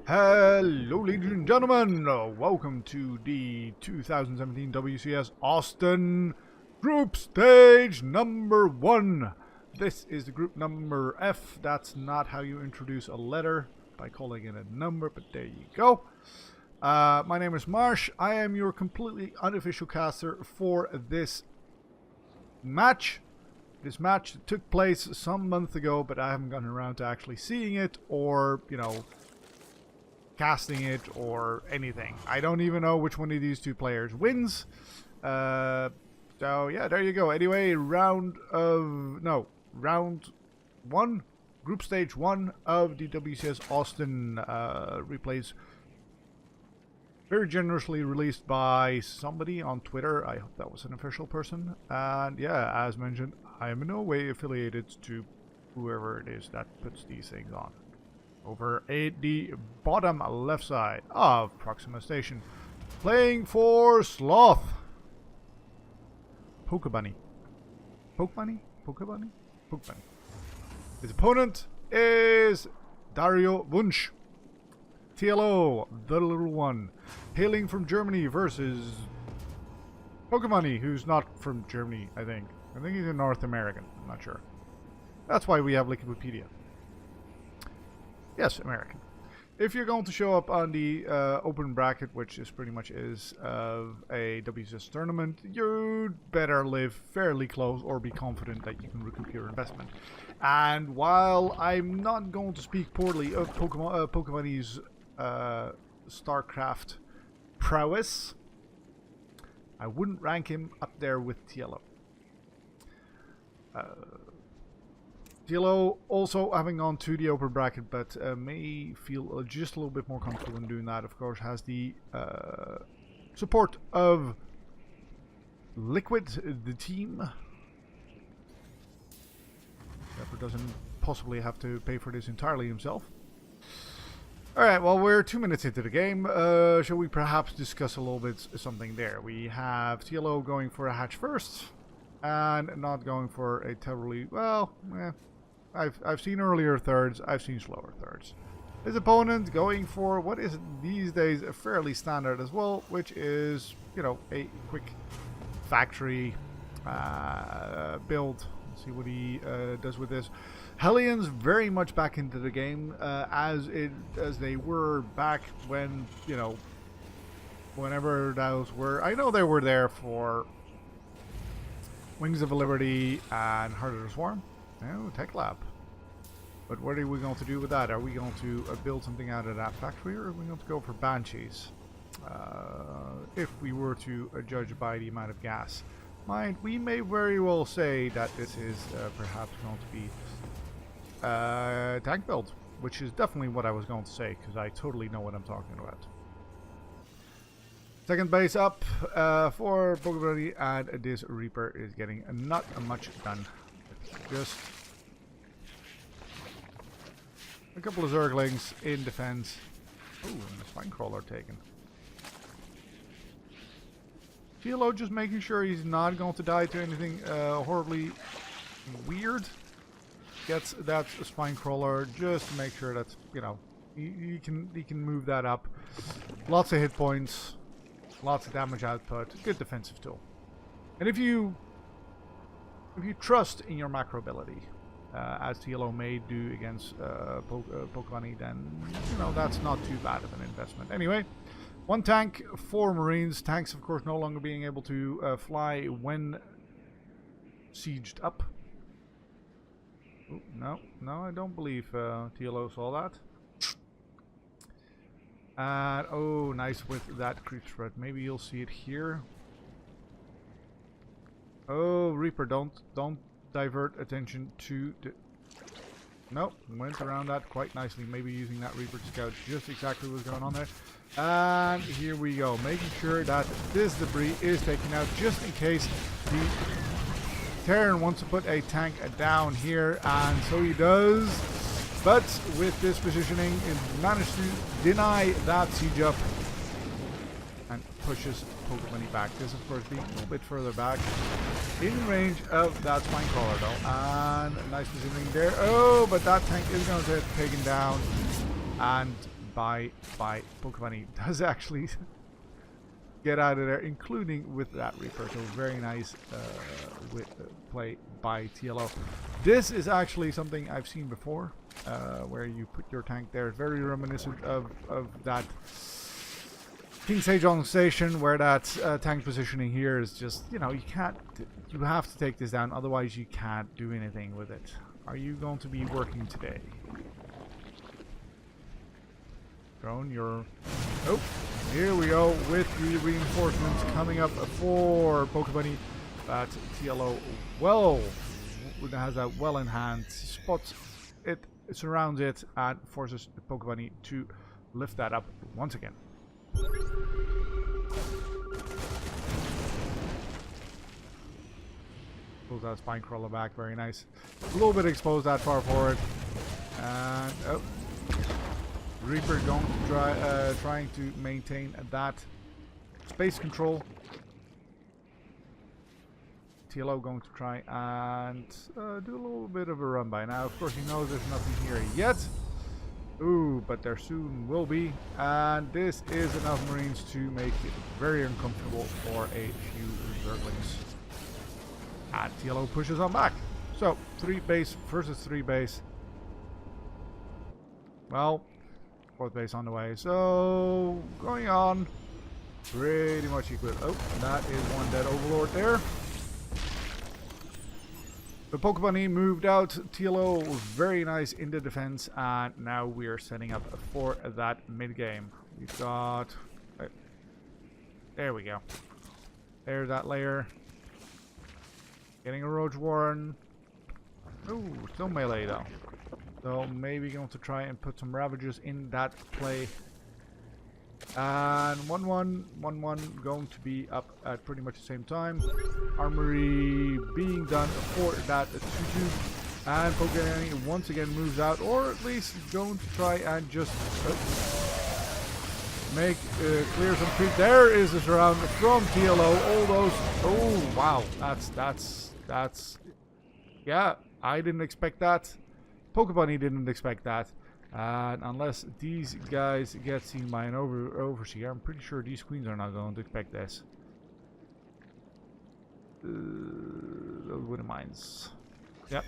Hello ladies and gentlemen, welcome to the 2017 WCS Austin Group Stage number 1. This is the group number F. That's not how you introduce a letter, by calling it a number, but there you go. My name is Marsh. I am your completely unofficial caster for this match. This match took place some month ago, but I haven't gotten around to actually seeing it or, casting it or anything. I don't even know which one of these two players wins. So yeah, there you go. Anyway, round 1, group stage 1 of the WCS Austin replays. Very generously released by somebody on Twitter. I hope that was an official person. And yeah, as mentioned, I am in no way affiliated to whoever it is that puts these things on. Over at the bottom left side of Proxima Station, playing for Sloth. Pokebunny. Pokebunny? Pokebunny? Pokebunny. His opponent is Dario Wunsch. TLO, the little one, hailing from Germany versus Pokebunny, who's not from Germany, I think. I think he's a North American. I'm not sure. That's why we have Wikipedia. Yes, American. If you're going to show up on the open bracket, which is pretty much is of a WCS tournament, you'd better live fairly close or be confident that you can recoup your investment. And while I'm not going to speak poorly of Pokebunny's StarCraft prowess, I wouldn't rank him up there with TLO. TLO also having gone to the open bracket, but may feel just a little bit more comfortable in doing that. Of course, has the support of Liquid, the team. Therefore, doesn't possibly have to pay for this entirely himself. Alright, well, we're 2 minutes into the game. Shall we perhaps discuss a little bit something there? We have TLO going for a hatch first, and not going for a terribly, well, I've seen earlier thirds, I've seen slower thirds. His opponent going for what is these days a fairly standard as well, which is, a quick factory build. Let's see what he does with this. Hellions very much back into the game, as they were back when, whenever those were. I know they were there for Wings of Liberty and Heart of the Swarm. Oh, Tech Lab. But what are we going to do with that? Are we going to build something out of that factory, or are we going to go for Banshees? If we were to judge by the amount of gas. Mind, we may very well say that this is perhaps going to be tank build, which is definitely what I was going to say, because I totally know what I'm talking about. Second base up for Pokebunny, and this Reaper is getting not much done. Just a couple of Zerglings in defense. Ooh, and a Spinecrawler taken. TLO just making sure he's not going to die to anything horribly weird. Gets that Spinecrawler just to make sure that, he can move that up. Lots of hit points. Lots of damage output. Good defensive tool. And if you trust in your macro ability, as TLO may do against Pokebunny, then that's not too bad of an investment. Anyway, 1 tank, 4 Marines. Tanks, of course, no longer being able to fly when sieged up. Ooh, no, I don't believe TLO saw that. And oh, nice with that creep spread. Maybe you'll see it here. Oh, Reaper, don't divert attention to the... Nope, went around that quite nicely. Maybe using that Reaper to scout just exactly what's going on there. And here we go, making sure that this debris is taken out just in case the Terran wants to put a tank down here, and so he does. But with this positioning, it managed to deny that siege up and pushes Pokebunny back. This, of course, being a little bit further back in range of that Spinecrawler, though. And nice positioning there. Oh, but that tank is going to get taken down. And by pokebunny does actually get out of there, including with that Reaper. So very nice play by TLO. This is actually something I've seen before, where you put your tank there. Very reminiscent of that King Sage on station, where that tank positioning here is just, you know, you have to take this down, otherwise you can't do anything with it. Are you going to be working today? Drone, you're... Oh, here we go with the reinforcements coming up for pokebunny. That TLO has that well in hand, spots it, surrounds it, and forces the pokebunny to lift that up once again. Pulls that spine crawler back, very nice. A little bit exposed that far forward, and oh. Reaper going to trying to maintain that space control. TLO going to try and do a little bit of a run by. Now, of course, he knows there's nothing here yet. Ooh, but there soon will be. And this is enough Marines to make it very uncomfortable for a few Zerglings. And TLO pushes on back. So, 3 base versus 3 base. Well, 4th base on the way. So, going on. Pretty much equal. Oh, that is one dead Overlord there. The pokebunny moved out. TLO very nice in the defense. And now we are setting up for that mid game. We've got... there we go. There's that layer. Getting a Roach Warren. Ooh, still melee though. So maybe going to try and put some Ravagers in that play. And 1-1 going to be up at pretty much the same time. Armory being done for that 2-2. And Pokebunny once again moves out, or at least going to try and just make clear some creep. There is a surround from TLO. All those. Oh wow, that's yeah. I didn't expect that. Pokebunny didn't expect that. And unless these guys get seen by an overseer, I'm pretty sure these queens are not going to expect this. Those wooden mines. Yep.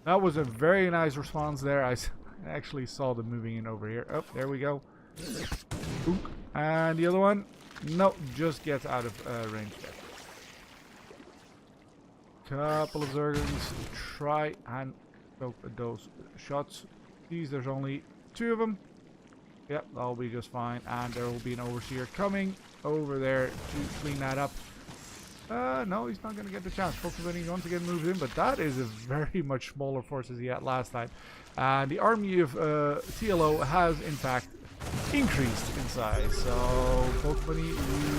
That was a very nice response there. I actually saw them moving in over here. Oh, there we go. Oop. And the other one? No, just gets out of range there. Couple of Zerglings. Try and poke those shots. These, there's only 2 of them. Yep, that'll be just fine. And there will be an overseer coming over there to clean that up. No, he's not going to get the chance. Pokebunny once again moves in, but that is a very much smaller force as he had last time. And the army of TLO has, in fact, increased in size. So, Pokebunny, you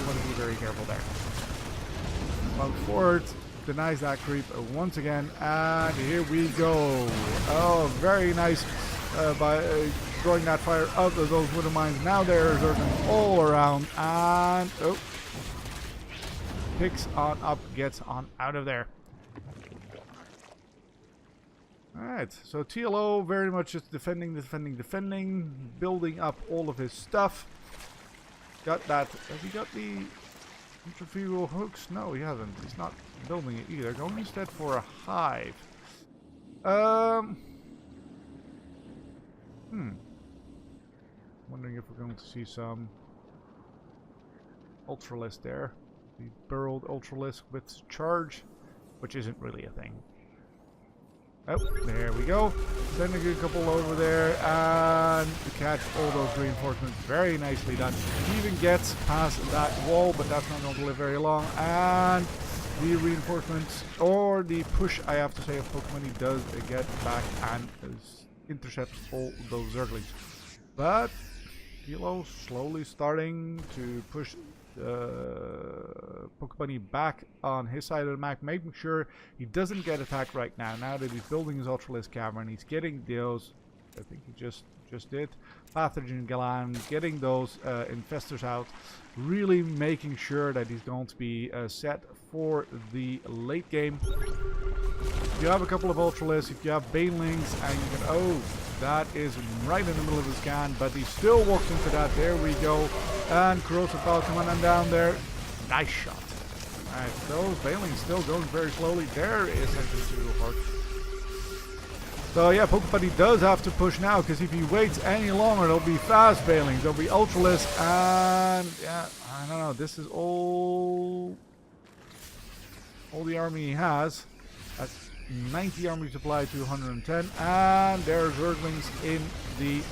want to be very careful there. Mount forward. Denies that creep once again, and here we go. Oh, very nice by throwing that fire out of those wooden mines. Now there's Zerglings all around, and oh, picks on up, gets on out of there. Alright, so TLO very much just defending, building up all of his stuff. Got that. Has he got the centrifugal hooks? No, he hasn't. He's not building it either. Going instead for a hive. Wondering if we're going to see some Ultralisk there. The burrowed Ultralisk with charge, which isn't really a thing. Oh, there we go. Sending a couple over there and to catch all those reinforcements. Very nicely done. He even gets past that wall, but that's not going to live very long. And the reinforcements, or the push, I have to say, of Pokemon does get back and intercepts all those Zerglings. But TLO slowly starting to push Pokebunny back on his side of the map, making sure he doesn't get attacked right now. Now that he's building his Ultralisk Cavern, he's getting those, I think he just did, Pathogen Galan, getting those infestors out, really making sure that he's going to be set for the late game. If you have a couple of Ultralisks, if you have Banelings, and you can... Oh, that is right in the middle of his scan, but he still walks into that. There we go. And Corrosive Ball coming on down there. Nice shot. Alright, those Banelings still going very slowly. There is Sentry to apart. So yeah, pokebunny does have to push now, because if he waits any longer, there'll be fast Banelings, there'll be Ultralisk, and yeah, I don't know, this is all the army he has. That's 90 army supply to 110, and there's Zerglings in the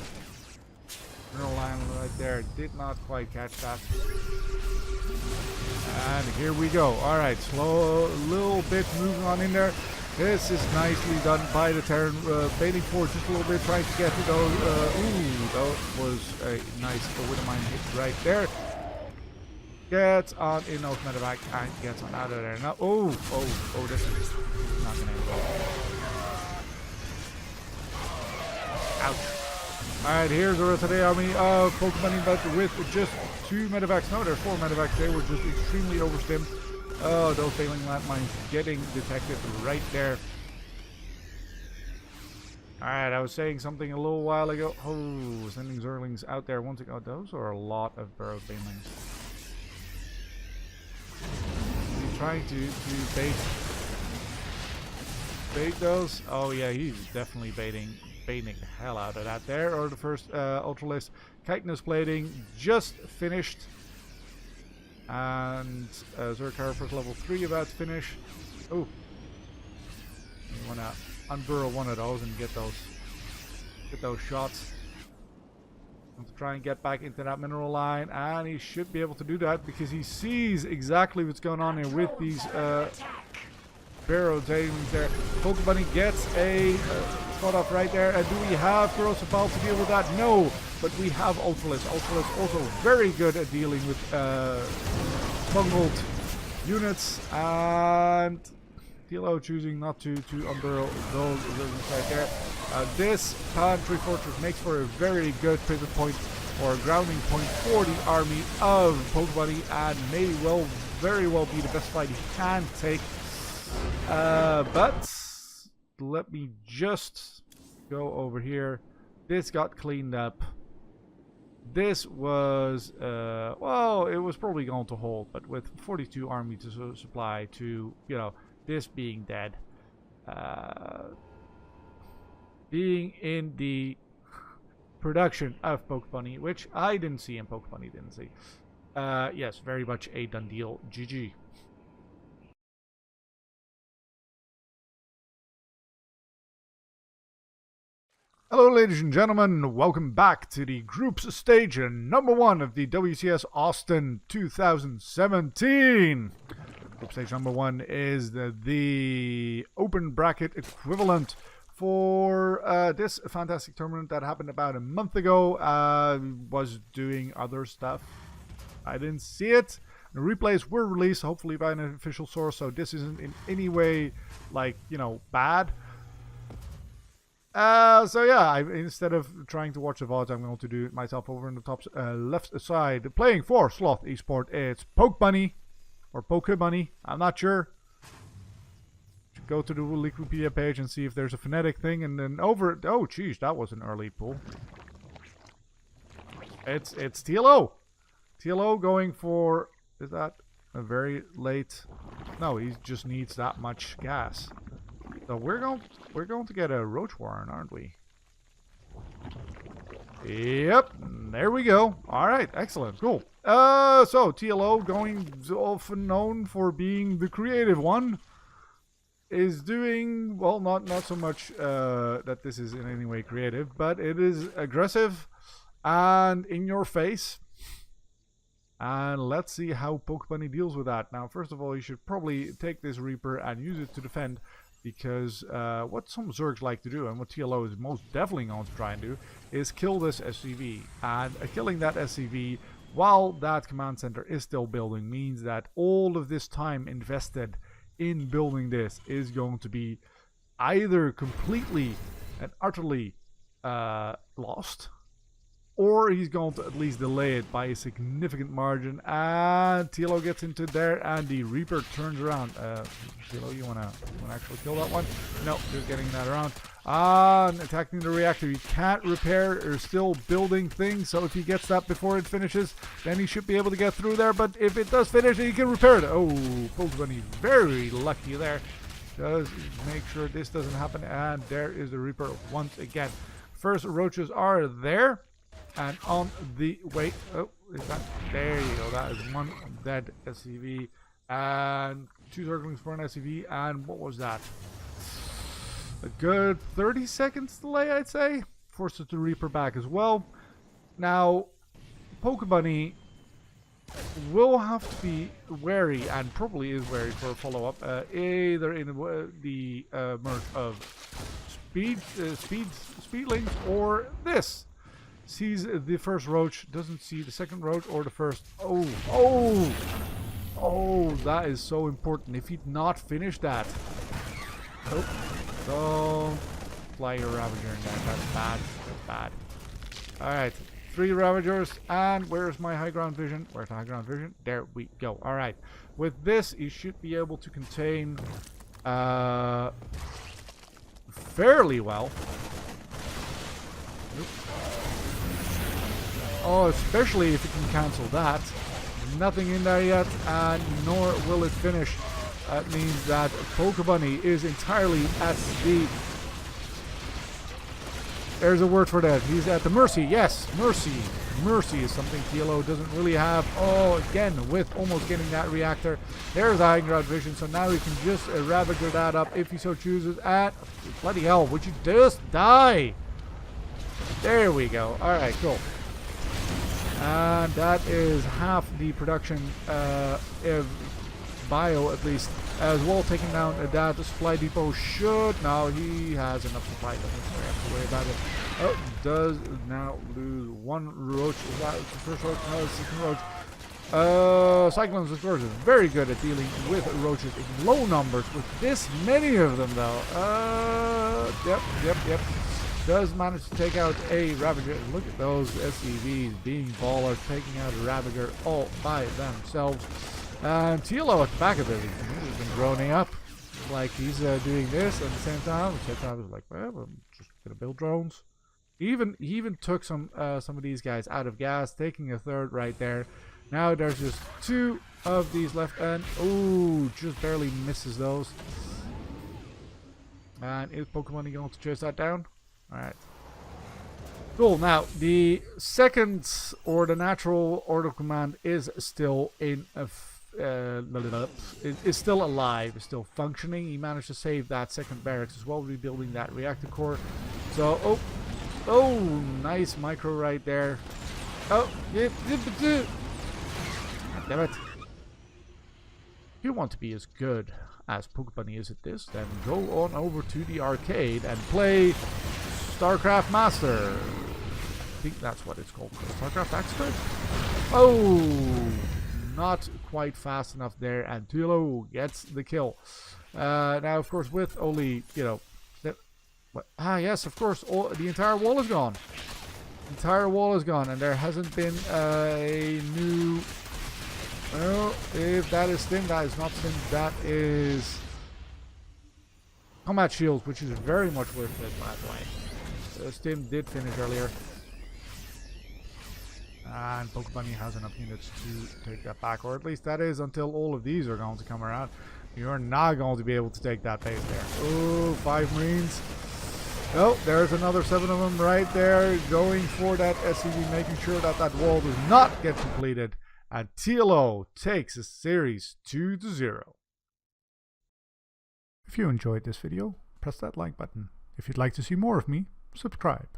middle line right there. Did not quite catch that. And here we go. Alright, slow, a little bit moving on in there. This is nicely done by the Terran, baiting for just a little bit, trying to get to those. Ooh, that was a nice Widowmine hit right there. Gets on in those medevac and gets on out of there. Now, oh, this is not going to end well. Ouch. Alright, here's the rest of the army of pokebunny, but with just 2 medevacs. No, there's 4 medevacs. They were just extremely overstimmed. Oh, those failing landmines getting detected right there. Alright, I was saying something a little while ago. Oh, sending Zerglings out there once again. Oh, those are a lot of burrow banelings. He's trying to bait those. Oh yeah, he's definitely baiting the hell out of that there. Or the first Ultralisk. Chitinous plating just finished. And Zercar first level 3 about to finish. Oh, you want to unburrow one of those and get those shots. Want to try and get back into that mineral line, and he should be able to do that because he sees exactly what's going on here with these barrow tailings there. Pokebunny gets a spot off right there. And do we have Corrosive Ball to deal with that? No. But we have Ultralisk. Ultralisk also very good at dealing with bungled units. And TLO choosing not to unburrow those right there. This Pantry Fortress makes for a very good pivot point or grounding point for the army of Pokebunny, and may very well be the best fight he can take. But let me just go over here. This got cleaned up. This was, well, it was probably going to hold, but with 42 army to supply to, you know, this being dead, being in the production of Pokebunny, which I didn't see and Pokebunny didn't see. Yes, very much a done deal. GG. Hello ladies and gentlemen, welcome back to the groups stage number 1 of the WCS Austin 2017. Group stage number 1 is the open bracket equivalent for this fantastic tournament that happened about a month ago. Was doing other stuff. I didn't see it. The replays were released, hopefully by an official source, so this isn't in any way, like, you know, bad. So yeah, instead of trying to watch the VODs, I'm going to do it myself over in the top left side. Playing for Sloth Esport, it's Pokebunny, or Pokebunny, I'm not sure. Should go to the Wikipedia page and see if there's a phonetic thing, and then over... Oh, geez, that was an early pull. It's TLO. TLO going for... Is that a very late... No, he just needs that much gas. So we're going to get a Roach Warren, aren't we? Yep, there we go. All right, excellent, cool. So TLO, going often known for being the creative one, is doing well. Not so much that this is in any way creative, but it is aggressive and in your face. And let's see how Pokebunny deals with that. Now, first of all, you should probably take this Reaper and use it to defend. Because what some Zergs like to do, and what TLO is most definitely going to try and do, is kill this SCV. And killing that SCV while that command center is still building means that all of this time invested in building this is going to be either completely and utterly lost, or he's going to at least delay it by a significant margin. And TLO gets into there, and the Reaper turns around. TLO, you wanna actually kill that one? No, just getting that around. And attacking the reactor. He can't repair or still building things, so if he gets that before it finishes, then he should be able to get through there. But if it does finish, he can repair it. Oh, pokebunny, very lucky there. Does make sure this doesn't happen, and there is the Reaper once again. First roaches are there, and on the way. Oh, is that there? You go. That is one dead SCV, and 2 circlings for an SCV. And what was that? A good 30 seconds delay, I'd say. Forces the Reaper back as well. Now, pokebunny will have to be wary, and probably is wary for a follow-up, either in the merge of speedlings or this. Sees the first roach, doesn't see the second roach or the first. Oh, that is so important. If he'd not finished that. Oh, don't fly your Ravager in there. That's bad. That's bad. Alright. 3 Ravagers, and where's my high ground vision? Where's the high ground vision? There we go. Alright. With this, you should be able to contain fairly well. Oops. Oh, especially if it can cancel that. Nothing in there yet, and nor will it finish. That means that pokebunny is entirely at the... There's a word for that. He's at the mercy. Yes, mercy. Mercy is something TLO doesn't really have. Oh, again, with almost getting that reactor. There's high ground vision, so now he can just Ravager that up if he so chooses. And bloody hell, would you just die? There we go. Alright, cool. And that is half the production of bio, at least, as well. Taking down that supply depot should. Now he has enough supply, doesn't have to worry about it. Oh, does now lose 1 roach. Is that the first roach? No, the second roach. Cyclones, of course, is very good at dealing with roaches in low numbers. With this many of them, though. Yep. Does manage to take out a Ravager. Look at those SCVs being ballers, taking out a Ravager all by themselves. And TLO at the back of it, he's been groaning up. Like he's doing this at the same time. At the same time, he's like, well, I'm just gonna build drones. He even took some of these guys out of gas, taking a third right there. Now there's just 2 of these left, and oh, just barely misses those. And is Pokemon going to chase that down? Alright. Cool. Now, the second, or the natural order of command is still in is still alive, is still functioning. He managed to save that second barracks as well, rebuilding that reactor core. So, oh, nice micro right there. Oh, damn it. If you want to be as good as pokebunny is at this, then go on over to the arcade and play StarCraft Master. I think that's what it's called. StarCraft Expert? Oh, not quite fast enough there, and TLO gets the kill. Now, of course, with only, yes, of course, the entire wall is gone. The entire wall is gone, and there hasn't been a new... Well, if that is Stim, that is not Stim, that is Combat Shields, which is very much worth it, by the way. Stim did finish earlier. And pokebunny has enough units to take that back, or at least that is until all of these are going to come around. You're not going to be able to take that base there. Oh, 5 Marines. Oh, there's another 7 of them right there, going for that SCV, making sure that that wall does not get completed. And TLO takes the series 2-0. If you enjoyed this video, press that like button. If you'd like to see more of me, subscribe.